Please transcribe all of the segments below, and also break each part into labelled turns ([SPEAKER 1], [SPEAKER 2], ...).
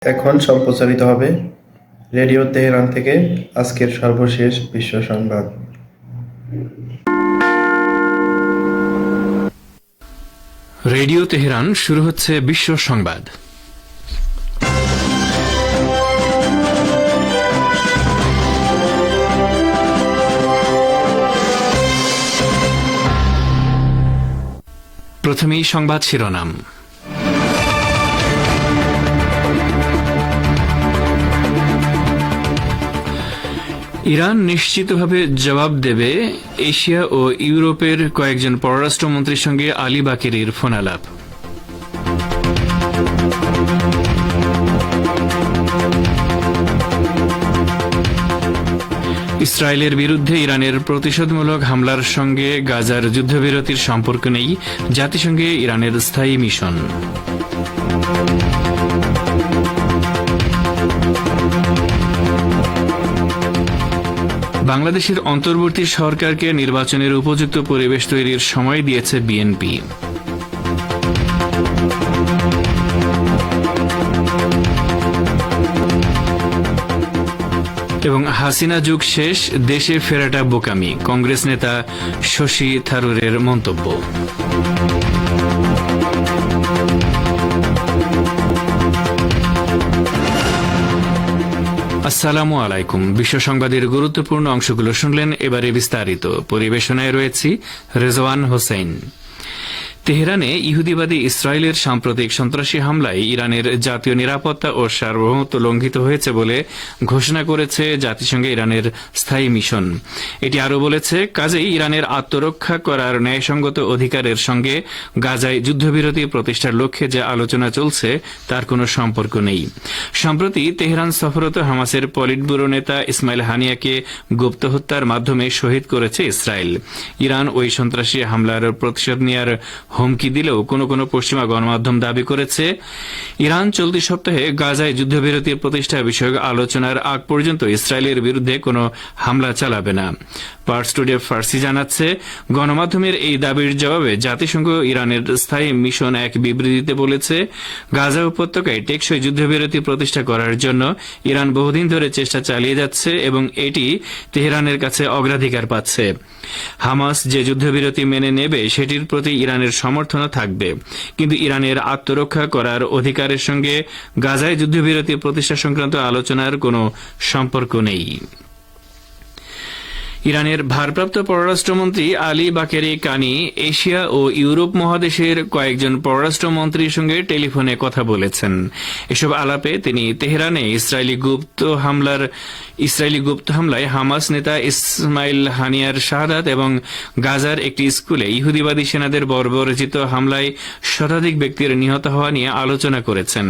[SPEAKER 1] এখন সম্প্রচারিত হবে রেডিও তেহরান থেকে আজকের সর্বশেষ বিশ্ব সংবাদ।
[SPEAKER 2] রেডিও তেহরান শুরু হচ্ছে বিশ্ব সংবাদ। প্রথমেই সংবাদ শিরোনাম। ইরান নিশ্চিতভাবে জবাব দেবে, এশিয়া ও ইউরোপের কয়েকজন পররাষ্ট্রমন্ত্রীর সঙ্গে আলী বাকেরির ফোনালাপ। ইসরায়েলের বিরুদ্ধে ইরানের প্রতিশোধমূলক হামলার সঙ্গে গাজার যুদ্ধবিরতির সম্পর্ক নেই, জাতিসংঘে ইরানের স্থায়ী মিশন। বাংলাদেশের অন্তর্বর্তী সরকারকে নির্বাচনের উপযুক্ত পরিবেশ তৈরির সময় দিয়েছে বিএনপি। এবং হাসিনা যুগ শেষ, দেশে ফেরাটা বোকামি, কংগ্রেস নেতা শশী থারুরের মন্তব্য। আসসালামু আলাইকুম। বিশ্ব সংবাদের গুরুত্বপূর্ণ অংশগুলো শুনলেন, এবারে বিস্তারিত। পরিবেশনায় রয়েছি রেজওয়ান হোসেন। তেহরানে ইহুদিবাদী ইসরায়েলের সাম্প্রতিক সন্ত্রাসী হামলায় ইরানের জাতীয় নিরাপত্তা ও সার্বভৌমত্ব লঙ্ঘিত হয়েছে বলে ঘোষণা করেছে জাতিসংঘে ইরানের স্থায়ী মিশন। এটি আরও বলেছে, কাজেই ইরানের আত্মরক্ষা করার ন্যায়সঙ্গত অধিকারের সঙ্গে গাজায় যুদ্ধবিরতি প্রতিষ্ঠার লক্ষ্যে যে আলোচনা চলছে তার কোনো সম্পর্ক নেই। সম্প্রতি তেহরান সফররত হামাসের পলিট ব্যুরো নেতা ইসমাইল হানিয়াকে গুপ্ত হত্যার মাধ্যমে শহীদ করেছে ইসরায়েল। ইরান ওই সন্ত্রাসী হামলার প্রতিশোধ নেওয়ার হুমকি দিলেও কোনো কোনো পশ্চিমা গণমাধ্যম দাবি করেছে, ইরান চলতি সপ্তাহে গাজায় যুদ্ধবিরতির প্রতিষ্ঠা বিষয়ক আলোচনার আগ পর্যন্ত ইসরায়েলের বিরুদ্ধে কোনো হামলা চালাবে না। পার্স টুডে ফার্সি জানাচ্ছে, গণমাধ্যমের এই দাবির জবাবে জাতিসংঘ ইরানের স্থায়ী মিশন এক বিবৃতিতে বলেছে, গাজা উপত্যকায় টেকসই যুদ্ধবিরতি প্রতিষ্ঠা করার জন্য ইরান বহুদিন ধরে চেষ্টা চালিয়ে যাচ্ছে এবং এটি তেহরানের কাছে অগ্রাধিকার পাচ্ছে। হামাস যে যুদ্ধবিরতি মেনে নেবে সেটির প্রতি ইরানের সমর্থনও থাকবে, কিন্তু ইরানের আত্মরক্ষা করার অধিকারের সঙ্গে গাজায় যুদ্ধবিরতি প্রতিষ্ঠা সংক্রান্ত আলোচনার কোনো সম্পর্ক নেই। ইরানের ভারপ্রাপ্ত পররাষ্ট্রমন্ত্রী আলী বাকেরি কানি এশিয়া ও ইউরোপ মহাদেশের কয়েকজন পররাষ্ট্রমন্ত্রীর সঙ্গে টেলিফোনে কথা বলেছেন। এসব আলাপে তিনি তেহরানে ইসরায়েলি গুপ্ত হামলায় হামাস নেতা ইসমাইল হানিয়ার শাহাদাত এবং গাজার একটি স্কুলে ইহুদিবাদী সেনাদের বর্বরচিত হামলায় শতাধিক ব্যক্তির নিহত হওয়া নিয়ে আলোচনা করেছেন।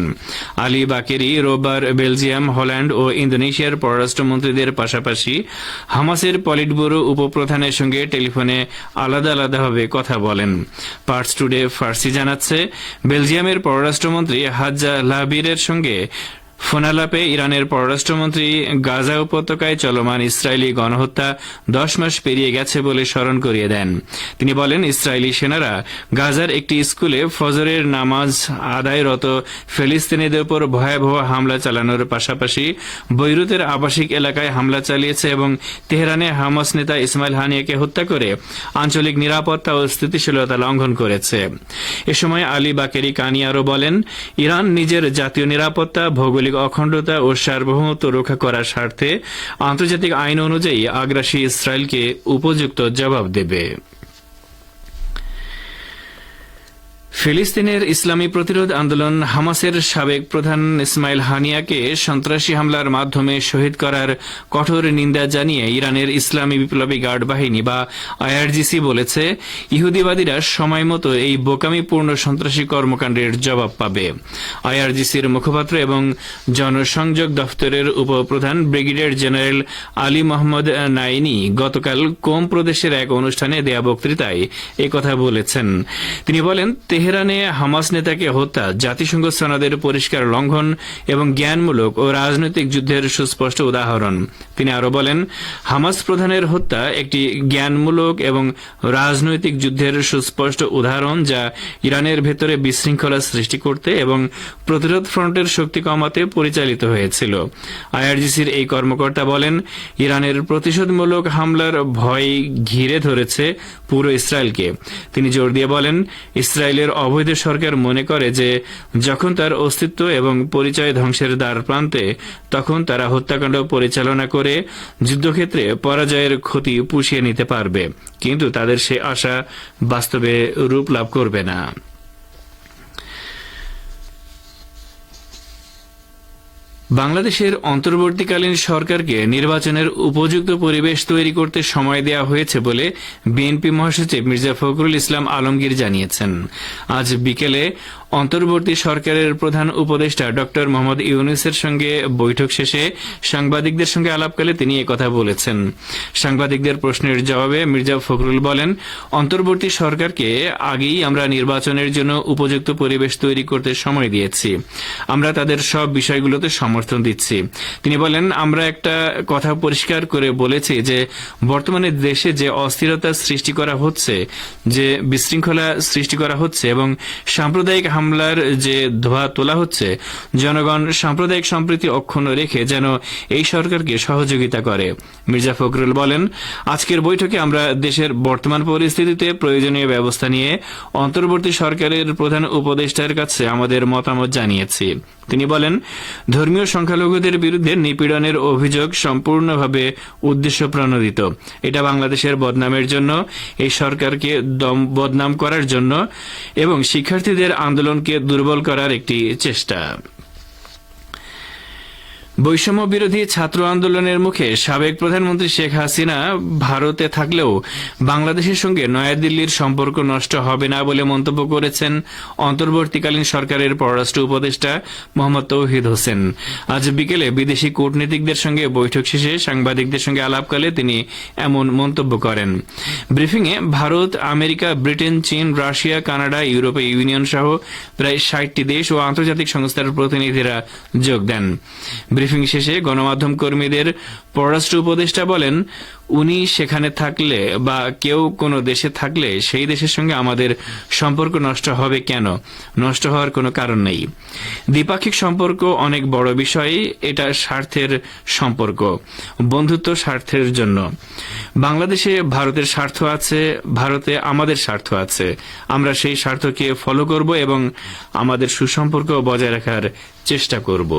[SPEAKER 2] আলী বাকেরি রোববার বেলজিয়াম, হল্যান্ড ও ইন্দোনেশিয়ার পররাষ্ট্রমন্ত্রীদের পাশাপাশি হামাসের পলিট ব্যুরো উপপ্রধানের সঙ্গে টেলিফোনে আলাদা আলাদাভাবে কথা বলেন। পার্স টুডে ফার্সি জানাচ্ছে, বেলজিয়ামের পররাষ্ট্রমন্ত্রী হাজ্জা লাহবিরের সঙ্গে ফোনালাপে ইরানের পররাষ্ট্রমন্ত্রী গাজা উপত্যকায় চলমান ইসরায়েলি গণহত্যা 10 মাস পেরিয়ে গেছে বলে স্মরণ করিয়ে দেন। তিনি বলেন, ইসরায়েলি সেনারা গাজার একটি স্কুলে ফজরের নামাজ আদায়রত ফিলিস্তিনিদের উপর ভয়াবহ হামলা চালানোর পাশাপাশি বৈরুতের আবাসিক এলাকায় হামলা চালিয়েছে এবং তেহরানে হামাস নেতা ইসমাইল হানিয়াকে হত্যা করে আঞ্চলিক নিরাপত্তা ও স্থিতিশীলতা লঙ্ঘন করেছে। এ সময় আলী বাকেরি কানি আরও বলেন, ইরান নিজের জাতীয় নিরাপত্তা, ভৌগোলিক অখণ্ডতা ও সার্বভৌমত্ব রক্ষা করার স্বার্থে আন্তর্জাতিক আইন অনুযায়ী আগ্রাসী ইসরায়েলকে উপযুক্ত জবাব দেবে। ফিলিস্তিনের ইসলামী প্রতিরোধ আন্দোলন হামাসের সাবেক প্রধান ইসমাইল হানিয়াকে সন্ত্রাসী হামলার মাধ্যমে শহীদ করার কঠোর নিন্দা জানিয়ে ইরানের ইসলামী বিপ্লবী গার্ড বাহিনী বা আইআরজিসি বলেছে, ইহুদিবাদীরা সময়মতো এই বোকামিপূর্ণ সন্ত্রাসী কর্মকাণ্ডের জবাব পাবে। আইআরজিসির মুখপাত্র এবং জনসংযোগ দফতরের উপপ্রধান ব্রিগেডিয়ার জেনারেল আলী মোহাম্মদ নাইনি গতকাল কোম প্রদেশের এক অনুষ্ঠানে দেয়া বক্তৃতায় একথা বলেছেন। তিনি বলেন, তেহরানে হামাস নেতাকে হত্যা জাতিসংঘ সনদের পরিষ্কার লঙ্ঘন এবং জ্ঞানমূলক ও রাজনৈতিক যুদ্ধের সুস্পষ্ট উদাহরণ। তিনি আরো বলেন, হামাস প্রধানের হত্যা একটি জ্ঞানমূলক এবং রাজনৈতিক যুদ্ধের সুস্পষ্ট উদাহরণ, যা ইরানের ভেতরে বিশৃঙ্খলা সৃষ্টি করতে এবং প্রতিরোধ ফ্রন্টের শক্তি কমাতে পরিচালিত হয়েছিল। আইআরজিসির এই কর্মকর্তা বলেন, ইরানের প্রতিশোধমূলক হামলার ভয় ঘিরে ধরেছে পুরো ইসরায়েলকে। তিনি জোর দিয়ে বলেন, ইসরায়েলের অবৈধ সরকার মনে করে যে যখন তার অস্তিত্ব এবং পরিচয় ধ্বংসের দ্বার প্রান্তে, তখন তারা হত্যাকাণ্ড পরিচালনা করে যুদ্ধক্ষেত্রে পরাজয়ের ক্ষতি পুষিয়ে নিতে পারবে, কিন্তু তাদের সে আশা বাস্তবে রূপ লাভ করবে না। বাংলাদেশের অন্তর্বর্তীকালীন সরকারকে নির্বাচনের উপযুক্ত পরিবেশ তৈরি করতে সময় দেওয়া হয়েছে বলে বিএনপি মহাসচিব মির্জা ফখরুল ইসলাম আলমগীর জানিয়েছেন। আজ বিকেলে অন্তর্বর্তী সরকারের প্রধান উপদেষ্টা ড মোহাম্মদ ইউনূসের সঙ্গে বৈঠক শেষে সাংবাদিকদের সঙ্গে আলাপকালে তিনি একথা বলেছেন। সাংবাদিকদের প্রশ্নের জবাবে মির্জা ফখরুল বলেন, অন্তর্বর্তী সরকারকে আগেই আমরা নির্বাচনের জন্য উপযুক্ত পরিবেশ তৈরি করতে সময় দিয়েছি। আমরা তাদের সব বিষয়গুলোতে সমর্থন দিচ্ছি। তিনি বলেন, আমরা একটা কথা পরিষ্কার করে বলেছি যে বর্তমানে দেশে যে অস্থিরতা সৃষ্টি করা হচ্ছে, যে বিশৃঙ্খলা সৃষ্টি করা হচ্ছে এবং সাম্প্রদায়িক হামলার যে ধোঁয়া তোলা হচ্ছে, জনগণ সাম্প্রদায়িক সম্প্রীতি অক্ষুণ্ণ রেখে যেন এই সরকারকে সহযোগিতা করে। মির্জা ফখরুল বলেন, আজকের বৈঠকে আমরা দেশের বর্তমান পরিস্থিতিতে প্রয়োজনীয় ব্যবস্থা নিয়ে অন্তর্বর্তী সরকারের প্রধান উপদেষ্টার কাছে আমাদের মতামত জানিয়েছি। তিনি বলেন, ধর্মীয় সংখ্যালঘুদের বিরুদ্ধে নিপীড়নের অভিযোগ সম্পূর্ণভাবে উদ্দেশ্য প্রণোদিত। এটা বাংলাদেশের বদনামের জন্য, এই সরকারকে বদনাম করার জন্য এবং শিক্ষার্থীদের আন্দোলনকে দুর্বল করার একটি চেষ্টা। বৈষম্য বিরোধী ছাত্র আন্দোলনের মুখে সাবেক প্রধানমন্ত্রী শেখ হাসিনা ভারতে থাকলেও বাংলাদেশের সঙ্গে নয়াদিল্লির সম্পর্ক নষ্ট হবে না বলে মন্তব্য করেছেন অন্তর্বর্তীকালীন সরকারের পররাষ্ট্র উপদেষ্টা মোহাম্মদ তৌহিদ হোসেন। আজ বিকেলে বিদেশি কূটনীতিকদের সঙ্গে বৈঠক শেষে সাংবাদিকদের সঙ্গে আলাপকালে তিনি এমন মন্তব্য করেন। ব্রিফিংয়ে ভারত, আমেরিকা, ব্রিটেন, চীন, রাশিয়া, কানাডা, ইউরোপীয় ইউনিয়ন সহ প্রায় ৬০টি দেশ ও আন্তর্জাতিক সংস্থার প্রতিনিধিরা যোগ দেন। ব্রিফিং শেষে গণমাধ্যম কর্মীদের পররাষ্ট্র উপদেষ্টা বলেন, উনি সেখানে থাকলে বা কেউ কোনো দেশে থাকলে সেই দেশের সঙ্গে আমাদের সম্পর্ক নষ্ট হবে কেন? নষ্ট হওয়ার কোনো কারণ নেই। দ্বিপাক্ষিক সম্পর্ক অনেক বড় বিষয়, এটা স্বার্থের সম্পর্ক, বন্ধুত্ব স্বার্থের জন্য। বাংলাদেশে ভারতের স্বার্থ আছে, ভারতে আমাদের স্বার্থ আছে। আমরা সেই স্বার্থকে ফলো করব এবং আমাদের সুসম্পর্ক বজায় রাখার চেষ্টা করব।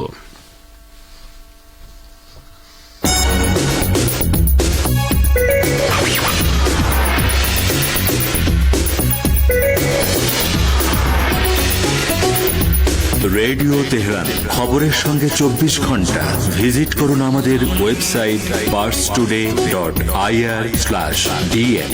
[SPEAKER 3] রেডিও তেহরান, খবরের সঙ্গে 24 ঘন্টা। ভিজিট করুন আমাদের ওয়েবসাইট parstoday.ir/dn।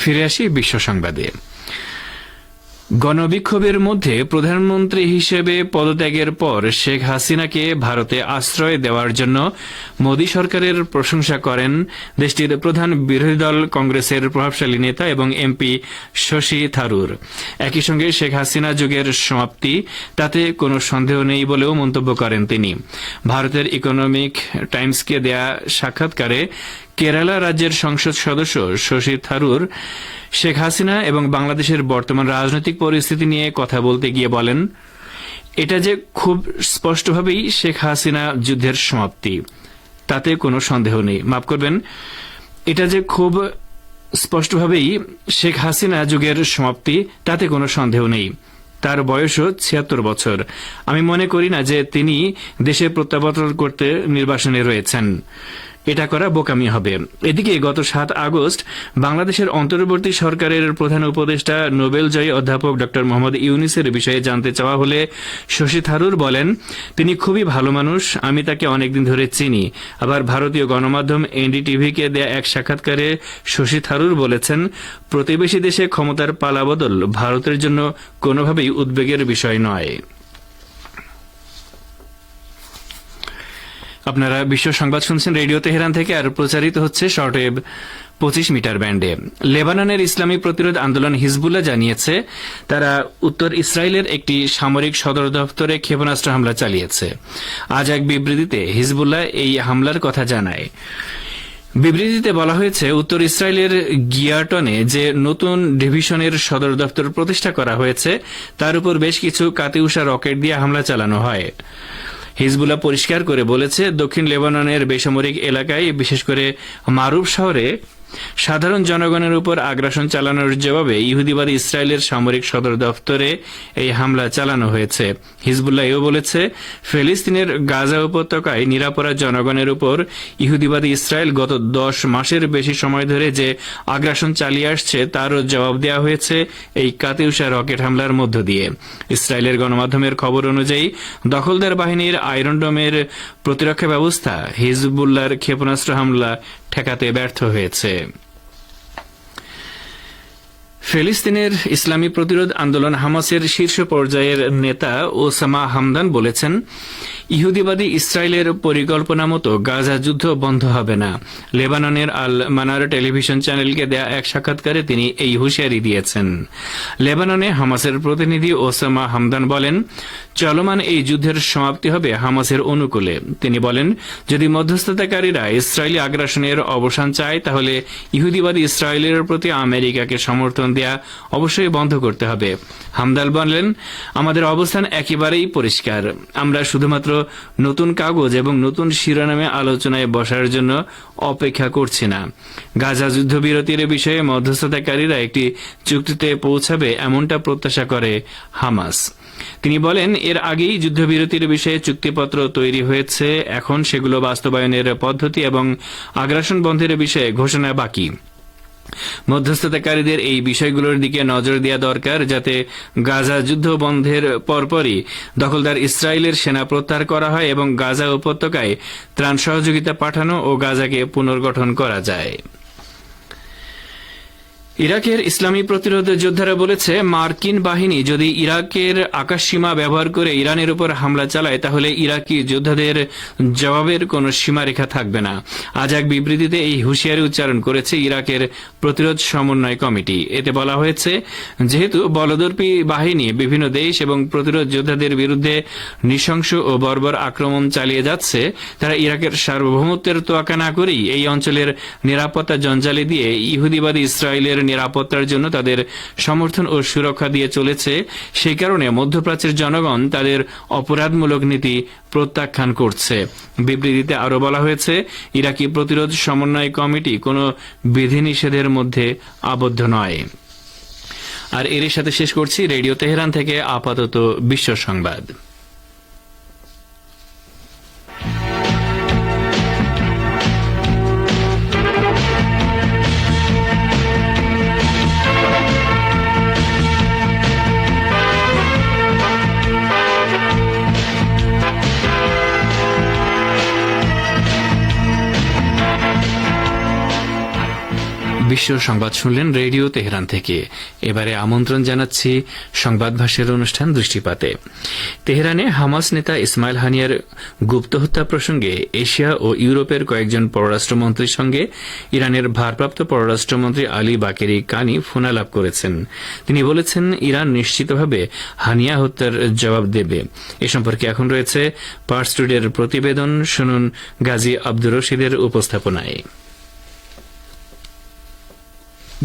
[SPEAKER 2] ফিরে আসি বিশ্ব সংবাদে। গণবিক্ষোভের মধ্যে প্রধানমন্ত্রী হিসেবে পদত্যাগের পর শেখ হাসিনাকে ভারতে আশ্রয় দেওয়ার জন্য মোদী সরকারের প্রশংসা করেন দেশটির প্রধান বিরোধী দল কংগ্রেসের প্রভাবশালী নেতা এবং এমপি শশী থারুর। একই সঙ্গে শেখ হাসিনা যুগের সমাপ্তি, তাতে কোনো সন্দেহ নেই বলেও মন্তব্য করেন তিনি। ভারতের ইকোনমিক টাইমসকে দেয়া সাক্ষাৎকারে কেরালা রাজ্যের সংসদ সদস্য শশী থারুর শেখ হাসিনা এবং বাংলাদেশের বর্তমান রাজনৈতিক পরিস্থিতি নিয়ে কথা বলতে গিয়ে বলেন, এটা যে খুব স্পষ্টভাবেই শেখ হাসিনা যুদ্ধের সমাপ্তি, তাতে কোনো সন্দেহ নেই। মাফ করবেন, এটা যে খুব স্পষ্টভাবেই শেখ হাসিনা যুগের সমাপ্তি, তাতে কোনো সন্দেহ নেই। তার বয়সও ৭৬ বছর। আমি মনে করি না যে তিনি দেশে প্রত্যাবর্তন করতে নির্বাসনে রয়েছেন। এটা করা বোকামি হবে। এদিকে গত ৭ আগস্ট বাংলাদেশের অন্তর্বর্তী সরকারের প্রধান উপদেষ্টা নোবেলজয়ী অধ্যাপক ড মোহাম্মদ ইউনূসের বিষয়ে জানতে চাওয়া হলে শশী থারুর বলেন, তিনি খুবই ভালো মানুষ, আমি তাকে অনেকদিন ধরে চিনি। আবার ভারতীয় গণমাধ্যম এনডিটিভিকে দেয়া এক সাক্ষাৎকারে শশী থারুর বলেছেন, প্রতিবেশী দেশে ক্ষমতার পালাবদল ভারতের জন্য কোনোভাবেই উদ্বেগের বিষয় নয়। আপনারা বিশ্ব সংবাদ শুনছেন রেডিও তেহরান থেকে, আর প্রচারিত হচ্ছে শর্টওয়েভ 25 মিটার ব্যান্ডে। লেবাননের ইসলামী প্রতিরোধ আন্দোলন হিজবুল্লাহ জানিয়েছে তারা উত্তর ইসরায়েলের একটি সামরিক সদর দপ্তরে ক্ষেপণাস্ত্র হামলা চালিয়েছে। আজ এক বিবৃতিতে হিজবুল্লাহ এই হামলার কথা জানায়। বিবৃতিতে বলা হয়েছে, উত্তর ইসরায়েলের গিয়াটনে যে নতুন ডিভিশনের সদর দপ্তর প্রতিষ্ঠা করা হয়েছে তার উপর বেশ কিছু কাতিউষা রকেট দিয়ে হামলা চালানো হয়। হিজবুল্লাহ পরিষ্কার করে বলেছে, দক্ষিণ লেবাননের বেসামরিক এলাকায়, বিশেষ করে মারুফ শহরে সাধারণ জনগণের উপর আগ্রাসন চালানোর জবাবে ইহুদিবাদী ইসরায়েলের সামরিক সদর দপ্তরে এই হামলা চালানো হয়েছে। হিজবুল্লাহ এও বলেছে, ফিলিস্তিনের গাজা উপত্যকায় নিরাপরাধ জনগণের উপর ইহুদিবাদী ইসরায়েল গত 10 মাসের বেশি সময় ধরে যে আগ্রাসন চালিয়ে আসছে তারও জবাব দেওয়া হয়েছে এই কাতিউষা রকেট হামলার মধ্য দিয়ে। ইসরায়েলের গণমাধ্যমের খবর অনুযায়ী দখলদার বাহিনীর আয়রন ডোমের প্রতিরক্ষা ব্যবস্থা হিজবুল্লাহর ক্ষেপণাস্ত্র হামলা ঠেকাতে ব্যর্থ হয়েছে। ফিলিস্তিনের ইসলামী প্রতিরোধ আন্দোলন হামাসের শীর্ষ পর্যায়ের নেতা ওসামা হামদান বলেছেন, ইহুদিবাদী ইসরায়েলের পরিকল্পনা মতো গাজা যুদ্ধ বন্ধ হবে না। লেবাননের আল মানার টেলিভিশন চ্যানেলকে দেয়া এক সাক্ষাৎকারে তিনি এই হুঁশিয়ারি দিয়েছেন। লেবাননে হামাসের প্রতিনিধি ওসামা হামদান বলেন, চলমান এই যুদ্ধের সমাপ্তি হবে হামাসের অনুকূলে। তিনি বলেন, যদি মধ্যস্থতাকারীরা ইসরায়েলি আগ্রাসনের অবসান চায় তাহলে ইহুদিবাদী ইসরায়েলের প্রতি আমেরিকাকে সমর্থন দেয়া অবশ্যই বন্ধ করতে হবে। হামদাল বলেন, আমাদের অবস্থান একেবারেই পরিষ্কার। আমরা শুধুমাত্র নতুন কাগজ এবং নতুন শিরোনামে আলোচনায় বসার জন্য অপেক্ষা করছি না। গাজা যুদ্ধবিরতির বিষয়ে মধ্যস্থতাকারীরা একটি চুক্তিতে পৌঁছাবে এমনটা প্রত্যাশা করে হামাস। তিনি বলেন, এর আগেই যুদ্ধবিরতির বিষয়ে চুক্তিপত্র তৈরি হয়েছে, এখন সেগুলো বাস্তবায়নের পদ্ধতি এবং আগ্রাসন বন্ধের বিষয়ে ঘোষণা বাকি। মধ্যস্থতাকারীদের এই বিষয়গুলোর দিকে নজর দেওয়া দরকার, যাতে গাজা যুদ্ধ বন্ধের পরপরই দখলদার ইসরায়েলের সেনা প্রত্যাহার করা হয় এবং গাজা উপত্যকায় ত্রাণ সহযোগিতা পাঠানো ও গাজাকে পুনর্গঠন করা যায়। ইরাকের ইসলামী প্রতিরোধ যোদ্ধারা বলেছে, মার্কিন বাহিনী যদি ইরাকের আকাশসীমা ব্যবহার করে ইরানের উপর হামলা চালায় তাহলে ইরাকি যোদ্ধাদের জবাবের কোনো সীমারেখা থাকবে না। আজ এক বিবৃতিতে এই হুঁশিয়ারি উচ্চারণ করেছে ইরাকের প্রতিরোধ সমন্বয় কমিটি। এতে বলা হয়েছে, যেহেতু বলদর্পী বাহিনী বিভিন্ন দেশ এবং প্রতিরোধ যোদ্ধাদের বিরুদ্ধে নৃশংস ও বর্বর আক্রমণ চালিয়ে যাচ্ছে, তারা ইরাকের সার্বভৌমত্বের তোয়াক্কা না করেই এই অঞ্চলের নিরাপত্তা জঞ্জালে দিয়ে ইহুদিবাদী ইসরায়েলের নিরাপত্তার জন্য তাদের সমর্থন ও সুরক্ষা দিয়ে চলেছে। সেই কারণে মধ্যপ্রাচ্যের জনগণ তাদের অপরাধমূলক নীতি প্রত্যাখ্যান করছে। বিবৃতিতে আরও বলা হয়েছে, ইরাকি প্রতিরোধ সমন্বয় কমিটি কোনো বিধিনিষেধের মধ্যে আবদ্ধ নয়। আর এর সাথে শেষ করছি রেডিও তেহরান থেকে আপাতত বিশ্ব সংবাদ। বিশ্ব সংবাদ শুনলেন রেডিও তেহরান থেকে। এবারে আমন্ত্রণ জানাচ্ছি সংবাদ ভাষ্যের অনুষ্ঠান দৃষ্টিপাতে। তেহরানে হামাস নেতা ইসমাইল হানিয়ার গুপ্ত হত্যা প্রসঙ্গে এশিয়া ও ইউরোপের কয়েকজন পররাষ্ট্রমন্ত্রীর সঙ্গে ইরানের ভারপ্রাপ্ত পররাষ্ট্রমন্ত্রী আলী বাকেরি কানি ফোনালাপ করেছেন। তিনি বলেছেন, ইরান নিশ্চিতভাবে হানিয়া হত্যার জবাব দেবে। এ সম্পর্কে এখন রয়েছে পার্স টুডের প্রতিবেদন। শুনুন গাজী আব্দুর রশিদের উপস্থাপনায়।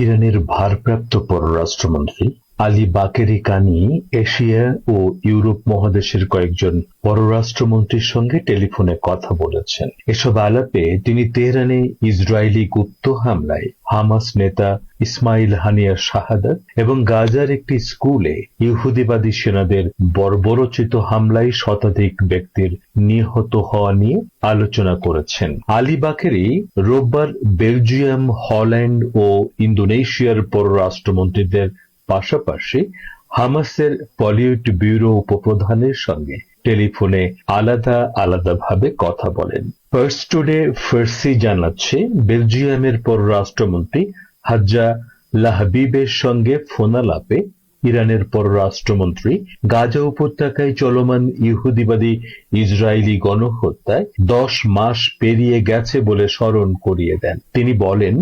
[SPEAKER 4] ইরানের ভারপ্রাপ্ত পররাষ্ট্রমন্ত্রী আলী বাকেরি কানি এশিয়া ও ইউরোপ মহাদেশের কয়েকজন পররাষ্ট্রমন্ত্রীর সঙ্গে টেলিফোনে কথা বলেছেন। এসব আলাপে তিনি তেহরানে ইসরায়েলি গুপ্ত হামলায় হামাস নেতা ইসমাইল হানিয়ার শাহাদাত এবং গাজার একটি স্কুলে ইহুদিবাদী সেনাদের বর্বরোচিত হামলায় শতাধিক ব্যক্তির নিহত হওয়া নিয়ে আলোচনা করেছেন। আলী বাকেরি রোববার বেলজিয়াম, হল্যান্ড ও ইন্দোনেশিয়ার পররাষ্ট্রমন্ত্রীদের পাশাপাশি হামাসের পলিট ব্যুরো উপপ্রধানের সঙ্গে টেলিফোনে আলাদাভাবে কথা বলেন। পার্স টুডে ফার্সি জানাচ্ছে, বেলজিয়ামের পররাষ্ট্রমন্ত্রী হাজ্জা লাহবিবের সঙ্গে ফোনালাপে ইরানের পররাষ্ট্রমন্ত্রী গাজা উপত্যকায় চলমান ইহুদিবাদী ইসরায়েলি গণহত্যায় 10 মাস পেরিয়ে গেছে বলে স্মরণ করিয়ে দেন। তিনি বলেন,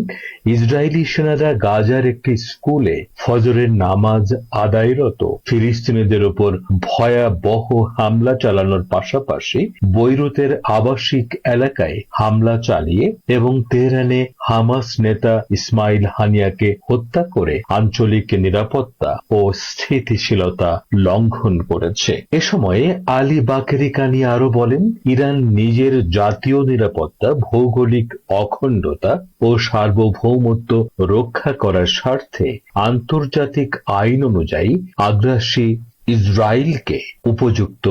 [SPEAKER 4] ইসরায়েলি সেনারা গাজার একটি স্কুলে ফজরের নামাজ আদায়রত ফিলিস্তিনিদের উপর ভয়াবহ হামলা চালানোর পাশাপাশি বৈরুতের আবাসিক এলাকায় হামলা চালিয়ে এবং তেহরানে হামাস নেতা ইসমাইল হানিয়াকে হত্যা করে আঞ্চলিক নিরাপত্তা ও স্থিতিশীলতা লঙ্ঘন করেছে। এ সময়ে আলী বাকেরি কানি আরো বলেন, ইরান নিজের জাতীয় নিরাপত্তা, ভৌগোলিক অখণ্ডতা ও সার্বভৌমত্ব রক্ষা করার স্বার্থে আন্তর্জাতিক আইন অনুযায়ী আগ্রাসী ইসরায়েলকে উপযুক্ত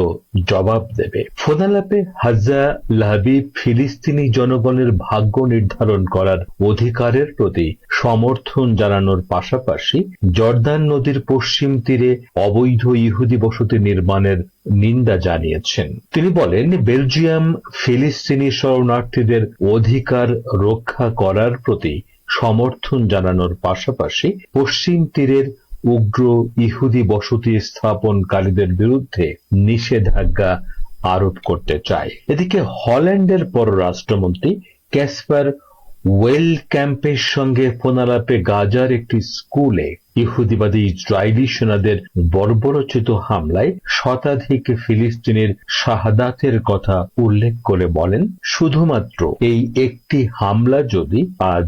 [SPEAKER 4] জবাব দেবে। ফোনালাপে হাজ্জা লাহাবি ফিলিস্তিনি জনগণের ভাগ্য নির্ধারণ করার অধিকারের প্রতি সমর্থন জানানোর পাশাপাশি জর্দান নদীর পশ্চিম তীরে অবৈধ ইহুদি বসতি নির্মাণের নিন্দা জানিয়েছেন। তিনি বলেন, বেলজিয়াম ফিলিস্তিনি শরণার্থীদের অধিকার রক্ষা করার প্রতি সমর্থন জানানোর পাশাপাশি পশ্চিম তীরের উগ্র ইহুদি বসতি স্থাপনকারীদের বিরুদ্ধে নিষেধাজ্ঞা আরোপ করতে চায়। এদিকে হল্যান্ডের পররাষ্ট্রমন্ত্রী ক্যাসপার ওয়েলক্যাম্পের সঙ্গে ফোনালাপে গাজার একটি স্কুলে ইহুদিবাদী ইসরায়েলি সেনাদের বর্বরোচিত হামলায় শতাধিক ফিলিস্তিনির শাহাদাতের কথা উল্লেখ করে বলেন, শুধুমাত্র এই একটি হামলা যদি আজ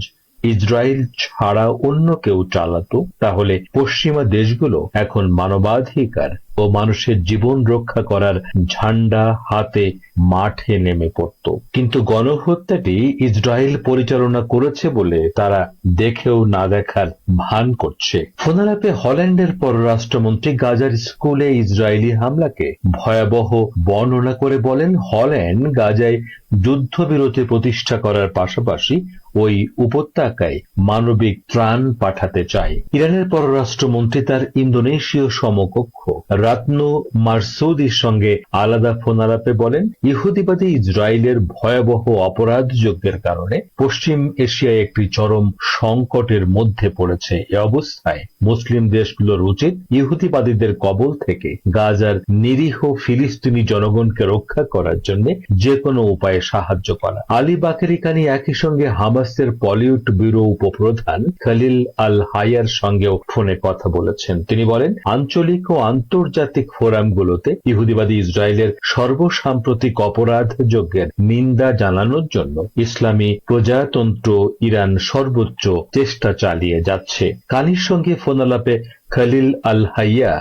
[SPEAKER 4] ইসরায়েল ছাড়া অন্য কেউ চালাতো, তাহলে পশ্চিমা দেশগুলো এখন মানবাধিকার ও মানুষের জীবন রক্ষা করার ঝান্ডা হাতে মাঠে নেমে পড়ত। কিন্তু গণহত্যাটি ইসরায়েল পরিচালনা করেছে বলে তারা দেখেও না দেখার ভান করছে। ফোনালাপে হল্যান্ডের পররাষ্ট্রমন্ত্রী গাজার স্কুলে ইসরায়েলি হামলাকে ভয়াবহ বর্ণনা করে বলেন, হল্যান্ড গাজায় যুদ্ধবিরতি প্রতিষ্ঠা করার পাশাপাশি ওই উপত্যকায় মানবিক ত্রাণ পাঠাতে চায়। ইরানের পররাষ্ট্রমন্ত্রী তার ইন্দোনেশীয় সমকক্ষ রাতনো মারসুদির সঙ্গে আলাদা ফোনালাপে বলেন, ইহুদিবাদী ইসরায়েলের ভয়াবহ অপরাধ যজ্ঞের কারণে পশ্চিম এশিয়ায় একটি চরম সংকটের মধ্যে পড়েছে। এ অবস্থায় মুসলিম দেশগুলোর উচিত ইহুদিবাদীদের কবল থেকে গাজার নিরীহ ফিলিস্তিনি জনগণকে রক্ষা করার জন্য যে কোনো উপায়ে সাহায্য করা। আলী বাকেরি কানি একই সঙ্গে হামাসের পলিট ব্যুরো উপপ্রধান খলিল আল হায়ার সঙ্গেও ফোনে কথা বলেছেন। তিনি বলেন, আঞ্চলিক ও আন্তর্জাতিক ফোরামগুলোতে ইহুদিবাদী ইসরায়েলের সর্বসাম্প্রতিক অপরাধ যজ্ঞের নিন্দা জানানোর জন্য ইসলামী প্রজাতন্ত্র ইরান সর্বোচ্চ চেষ্টা চালিয়ে যাচ্ছে। কানির সঙ্গে ফোনালাপে খলিল আল হাইয়া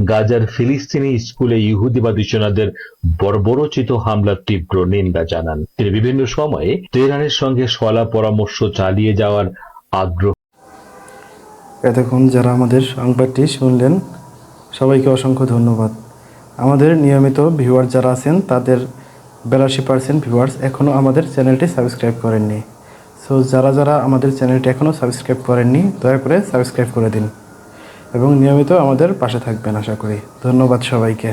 [SPEAKER 4] গাজার ফিলিস্তিনি স্কুলে ইহুদিবাদী সেনাদের বর্বরোচিত হামলার তীব্র নিন্দা জানান। তিনি বিভিন্ন সময়ে তেহরানের সঙ্গে সলা পরামর্শ চালিয়ে যাওয়ার আগ্রহ।
[SPEAKER 1] এতক্ষণ যারা আমাদের সংবাদটি শুনলেন, সবাইকে অসংখ্য ধন্যবাদ। আমাদের নিয়মিত ভিউয়ার যারা আছেন তাদের 82% ভিউয়ার্স এখনও আমাদের চ্যানেলটি সাবস্ক্রাইব করেননি। সো যারা আমাদের চ্যানেলটি এখনও সাবস্ক্রাইব করেননি, দয়া করে সাবস্ক্রাইব করে দিন এবং নিয়মিত আমাদের পাশে থাকবেন আশা করি। ধন্যবাদ সবাইকে।